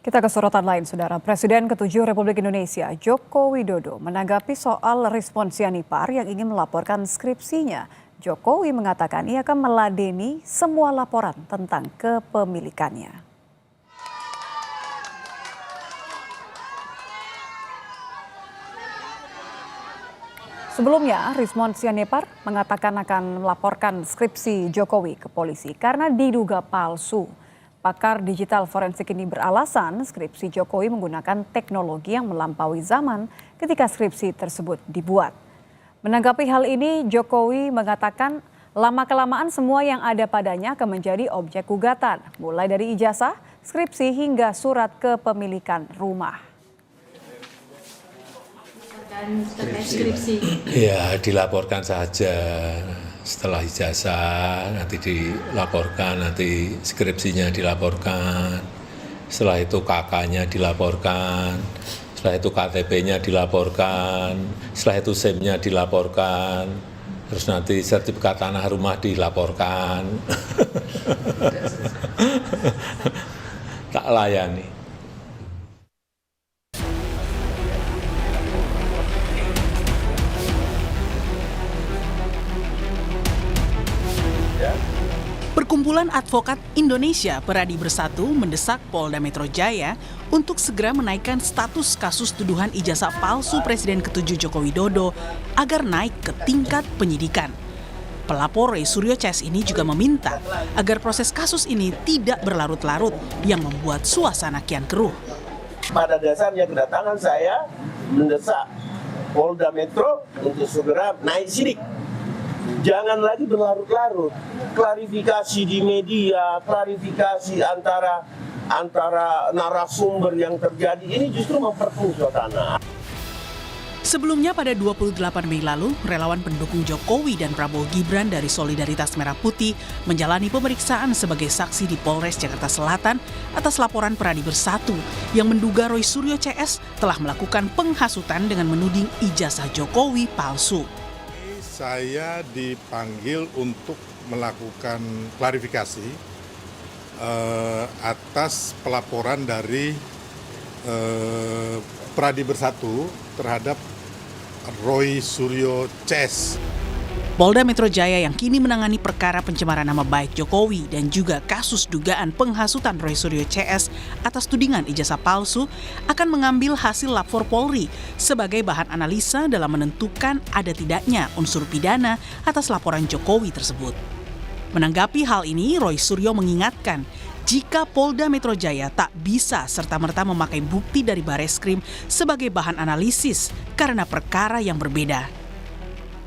Kita ke sorotan lain, Saudara. Presiden ke-7 Republik Indonesia, Joko Widodo, menanggapi soal respons Yanipar yang ingin melaporkan skripsinya. Jokowi mengatakan ia akan meladeni semua laporan tentang kepemilikannya. Sebelumnya, Rismon Sianipar mengatakan akan melaporkan skripsi Jokowi ke polisi karena diduga palsu. Pakar digital forensik ini beralasan skripsi Jokowi menggunakan teknologi yang melampaui zaman ketika skripsi tersebut dibuat. Menanggapi hal ini, Jokowi mengatakan lama-kelamaan semua yang ada padanya akan menjadi objek gugatan, mulai dari ijazah, skripsi hingga surat kepemilikan rumah. Skripsi. Ya, dilaporkan saja. Setelah ijazah nanti dilaporkan, nanti skripsinya dilaporkan, setelah itu KK-nya dilaporkan, setelah itu KTP-nya dilaporkan, setelah itu SIM-nya dilaporkan, terus nanti sertifikat tanah rumah dilaporkan. Tak layani. Perkumpulan Advokat Indonesia Peradi Bersatu mendesak Polda Metro Jaya untuk segera menaikkan status kasus tuduhan ijazah palsu Presiden ke-7 Joko Widodo agar naik ke tingkat penyidikan. Pelapor Roy Suryo CS ini juga meminta agar proses kasus ini tidak berlarut-larut yang membuat suasana kian keruh. Pada dasarnya kedatangan saya mendesak Polda Metro untuk segera naik sidik. Jangan lagi berlarut-larut. Klarifikasi di media, klarifikasi antara narasumber yang terjadi ini justru memperkeruh suasana. Sebelumnya pada 28 Mei lalu, relawan pendukung Jokowi dan Prabowo Gibran dari Solidaritas Merah Putih menjalani pemeriksaan sebagai saksi di Polres Jakarta Selatan atas laporan Peradi Bersatu yang menduga Roy Suryo CS telah melakukan penghasutan dengan menuding ijazah Jokowi palsu. Saya dipanggil untuk melakukan klarifikasi atas pelaporan dari Peradi Bersatu terhadap Roy Suryo CS. Polda Metro Jaya yang kini menangani perkara pencemaran nama baik Jokowi dan juga kasus dugaan penghasutan Roy Suryo CS atas tudingan ijazah palsu akan mengambil hasil lapor Polri sebagai bahan analisa dalam menentukan ada tidaknya unsur pidana atas laporan Jokowi tersebut. Menanggapi hal ini, Roy Suryo mengingatkan jika Polda Metro Jaya tak bisa serta-merta memakai bukti dari Bareskrim sebagai bahan analisis karena perkara yang berbeda.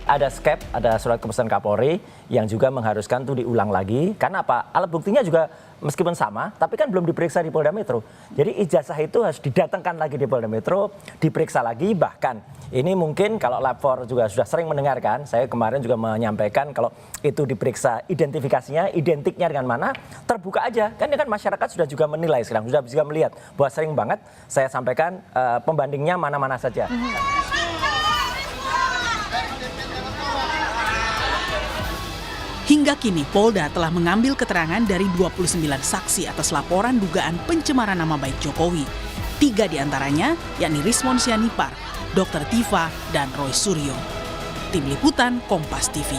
Ada skep, ada surat keputusan Kapolri yang juga mengharuskan itu diulang lagi. Karena apa? Alat buktinya juga meskipun sama, tapi kan belum diperiksa di Polda Metro. Jadi ijazah itu harus didatangkan lagi di Polda Metro, diperiksa lagi. Bahkan ini mungkin kalau lapor juga sudah sering mendengarkan, saya kemarin juga menyampaikan kalau itu diperiksa identifikasinya, identiknya dengan mana, terbuka aja. Kan ini kan masyarakat sudah juga menilai sekarang, sudah juga melihat bahwa sering banget saya sampaikan pembandingnya mana-mana saja. Hingga kini Polda telah mengambil keterangan dari 29 saksi atas laporan dugaan pencemaran nama baik Jokowi. 3 diantaranya yakni Rismon Sianipar, Dr. Tifa, dan Roy Suryo. Tim Liputan Kompas TV.